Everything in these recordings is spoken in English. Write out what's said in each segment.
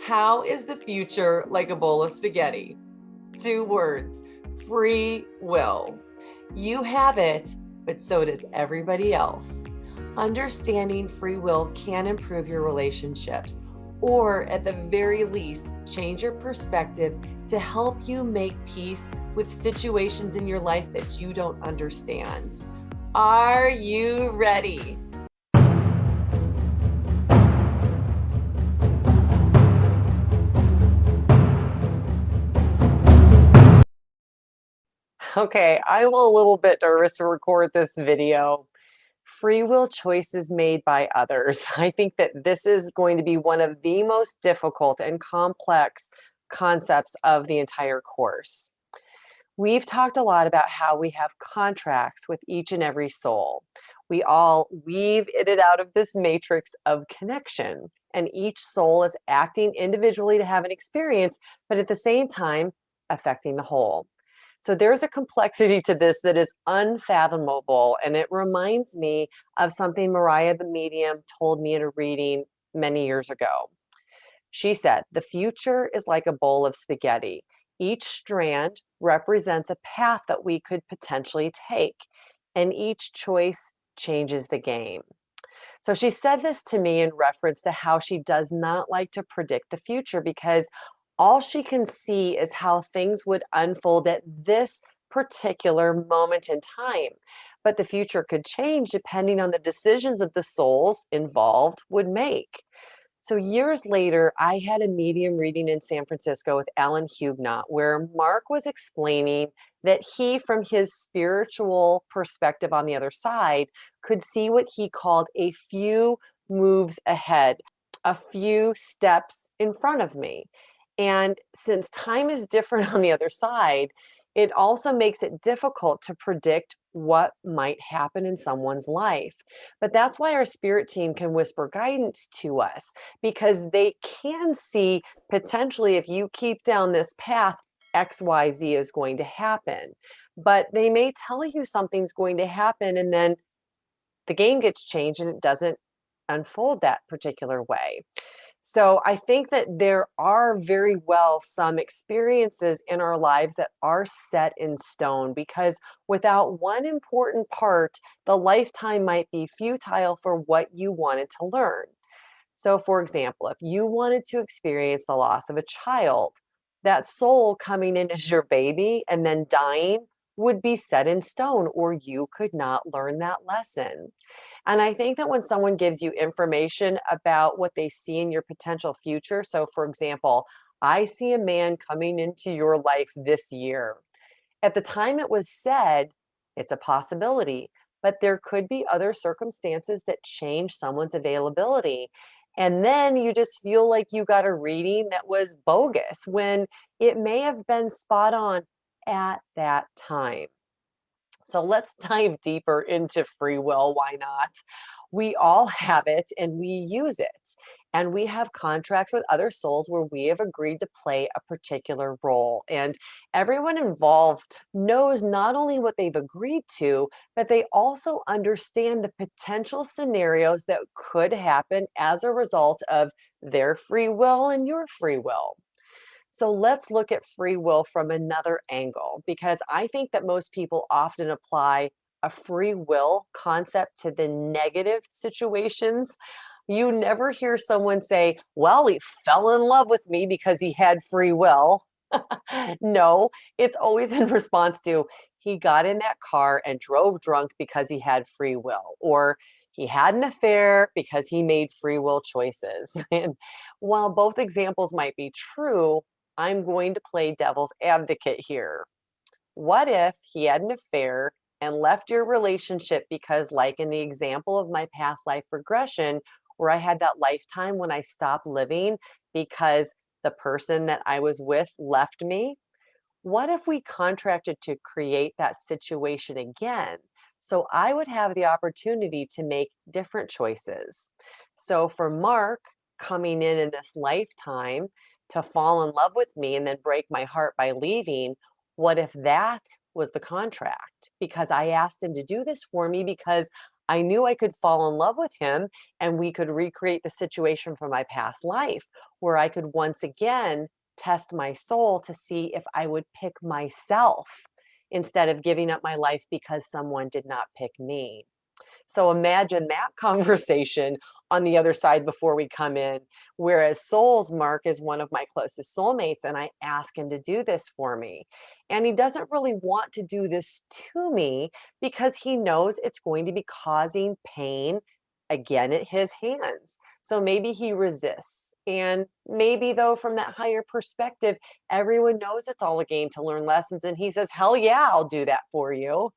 How is the future like a bowl of spaghetti? 2 words: free will. You have it, but so does everybody else. Understanding free will can improve your relationships, or at the very least, change your perspective to help you make peace with situations in your life that you don't understand. Are you ready? Okay, I'm a little bit nervous to record this video. Free will choices made by others. I think that this is going to be one of the most difficult and complex concepts of the entire course. We've talked a lot about how we have contracts with each and every soul. We all weave in and out of this matrix of connection, and each soul is acting individually to have an experience, but at the same time, affecting the whole. So there's a complexity to this that is unfathomable, and it reminds me of something Mariah the medium told me in a reading many years ago. She said, "The future is like a bowl of spaghetti. Each strand represents a path that we could potentially take, and each choice changes the game." So she said this to me in reference to how she does not like to predict the future because all she can see is how things would unfold at this particular moment in time. But the future could change depending on the decisions that the souls involved would make. So years later, I had a medium reading in San Francisco with Alan Huguenot, where Mark was explaining that he, from his spiritual perspective on the other side, could see what he called a few moves ahead, a few steps in front of me. And since time is different on the other side, it also makes it difficult to predict what might happen in someone's life. But that's why our spirit team can whisper guidance to us because they can see potentially if you keep down this path, XYZ is going to happen. But they may tell you something's going to happen and then the game gets changed and it doesn't unfold that particular way. So I think that there are very well some experiences in our lives that are set in stone because without one important part, the lifetime might be futile for what you wanted to learn. So, for example, if you wanted to experience the loss of a child, that soul coming in as your baby and then dying would be set in stone, or you could not learn that lesson. And I think that when someone gives you information about what they see in your potential future, so for example, I see a man coming into your life this year. At the time it was said, it's a possibility, but there could be other circumstances that change someone's availability. And then you just feel like you got a reading that was bogus when it may have been spot on at that time. So let's dive deeper into free will. Why not? We all have it and we use it. And we have contracts with other souls where we have agreed to play a particular role. And everyone involved knows not only what they've agreed to, but they also understand the potential scenarios that could happen as a result of their free will and your free will. So let's look at free will from another angle because I think that most people often apply a free will concept to the negative situations. You never hear someone say, "Well, he fell in love with me because he had free will." No, it's always in response to, "He got in that car and drove drunk because he had free will," or "He had an affair because he made free will choices." And while both examples might be true, I'm going to play devil's advocate here. What if he had an affair and left your relationship because, like in the example of my past life regression, where I had that lifetime when I stopped living because the person that I was with left me? What if we contracted to create that situation again? So I would have the opportunity to make different choices. So for Mark coming in this lifetime to fall in love with me and then break my heart by leaving, what if that was the contract? Because I asked him to do this for me because I knew I could fall in love with him and we could recreate the situation from my past life where I could once again test my soul to see if I would pick myself instead of giving up my life because someone did not pick me. So imagine that conversation on the other side before we come in. Whereas Souls, Mark is one of my closest soulmates, and I ask him to do this for me. And he doesn't really want to do this to me because he knows it's going to be causing pain again at his hands. So maybe he resists. And maybe, though, from that higher perspective, everyone knows it's all a game to learn lessons. And he says, hell yeah, I'll do that for you.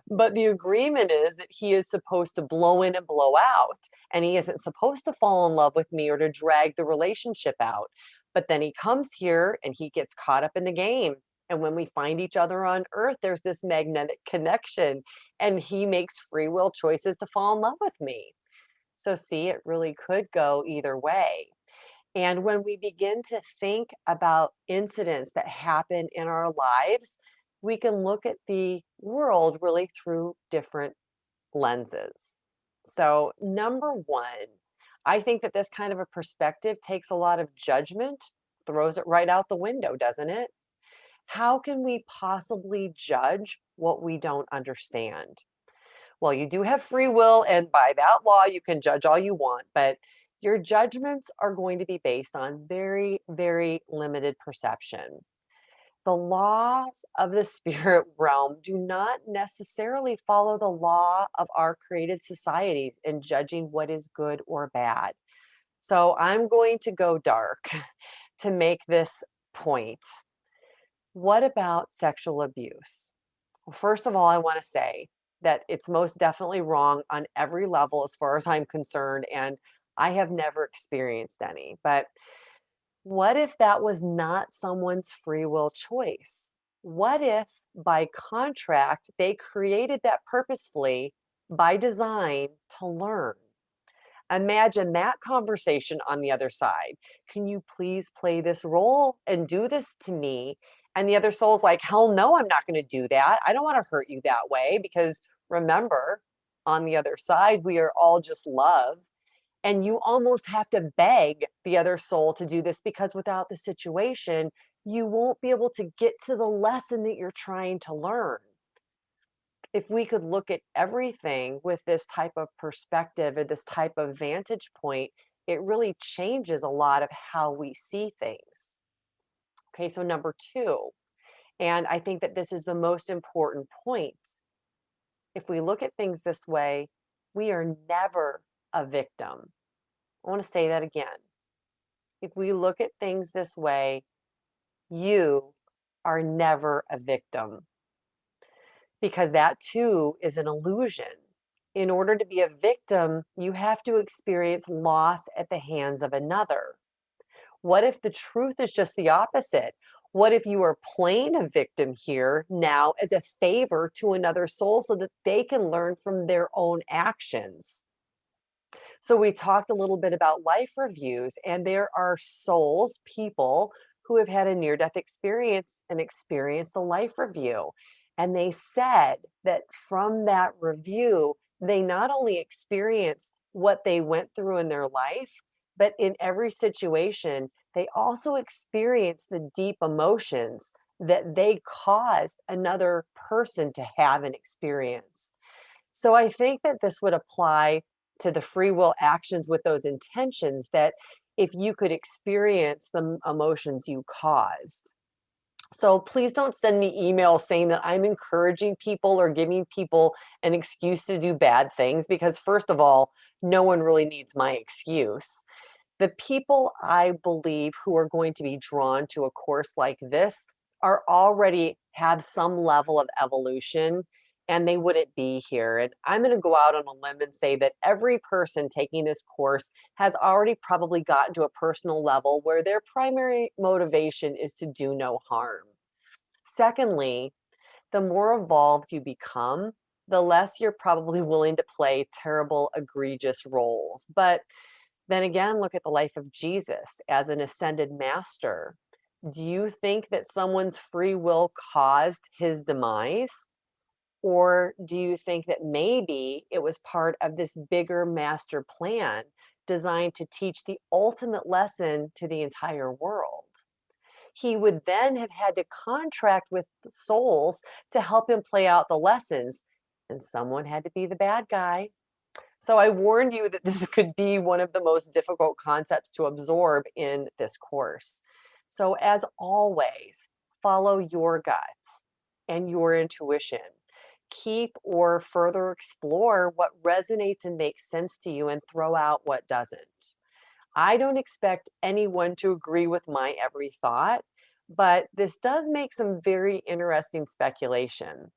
But the agreement is that he is supposed to blow in and blow out, and he isn't supposed to fall in love with me or to drag the relationship out. But then he comes here and he gets caught up in the game. And when we find each other on earth, there's this magnetic connection, and he makes free will choices to fall in love with me. So, see, it really could go either way. And when we begin to think about incidents that happen in our lives, we can look at the world really through different lenses. So, number one, I think that this kind of a perspective takes a lot of judgment, throws it right out the window, doesn't it? How can we possibly judge what we don't understand? Well, you do have free will, and by that law, you can judge all you want, but your judgments are going to be based on very, very limited perception. The laws of the spirit realm do not necessarily follow the law of our created societies in judging what is good or bad. So I'm going to go dark to make this point. What about sexual abuse? Well, first of all, I want to say that it's most definitely wrong on every level as far as I'm concerned, and I have never experienced any. But what if that was not someone's free will choice? What if by contract they created that purposefully by design to learn? Imagine that conversation on the other side. Can you please play this role and do this to me? And the other soul's like, hell no, I'm not going to do that. I don't want to hurt you that way because remember, on the other side, we are all just love. And you almost have to beg the other soul to do this because without the situation, you won't be able to get to the lesson that you're trying to learn. If we could look at everything with this type of perspective or this type of vantage point, it really changes a lot of how we see things. Okay, so number two, and I think that this is the most important point. If we look at things this way, we are never a victim. I want to say that again. If we look at things this way, you are never a victim because that too is an illusion. In order to be a victim, you have to experience loss at the hands of another. What if the truth is just the opposite? What if you are playing a victim here now as a favor to another soul so that they can learn from their own actions? So we talked a little bit about life reviews, and there are souls, people who have had a near-death experience and experienced a life review. And they said that from that review, they not only experienced what they went through in their life, but in every situation, they also experienced the deep emotions that they caused another person to have an experience. So I think that this would apply to the free will actions with those intentions that if you could experience the emotions you caused. So please don't send me emails saying that I'm encouraging people or giving people an excuse to do bad things because first of all, no one really needs my excuse. The people I believe who are going to be drawn to a course like this are already have some level of evolution and they wouldn't be here. And I'm going to go out on a limb and say that every person taking this course has already probably gotten to a personal level where their primary motivation is to do no harm. Secondly, the more evolved you become, the less you're probably willing to play terrible, egregious roles. But then again, look at the life of Jesus as an ascended master. Do you think that someone's free will caused his demise? Or do you think that maybe it was part of this bigger master plan designed to teach the ultimate lesson to the entire world? He would then have had to contract with the souls to help him play out the lessons, and someone had to be the bad guy. So I warned you that this could be one of the most difficult concepts to absorb in this course. So as always, follow your guts and your intuition. Keep or further explore what resonates and makes sense to you and throw out what doesn't. I don't expect anyone to agree with my every thought, but this does make some very interesting speculation.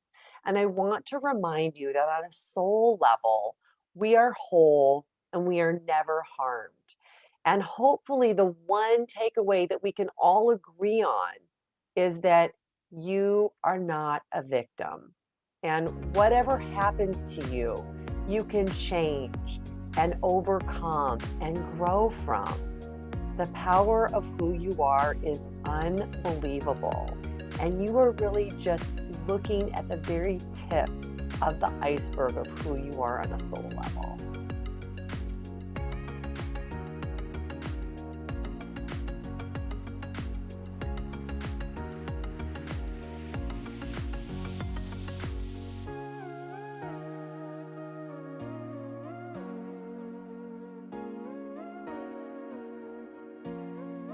And I want to remind you that on a soul level, we are whole and we are never harmed. And hopefully, the one takeaway that we can all agree on is that you are not a victim. And whatever happens to you, you can change and overcome and grow from. The power of who you are is unbelievable. And you are really just looking at the very tip of the iceberg of who you are on a soul level.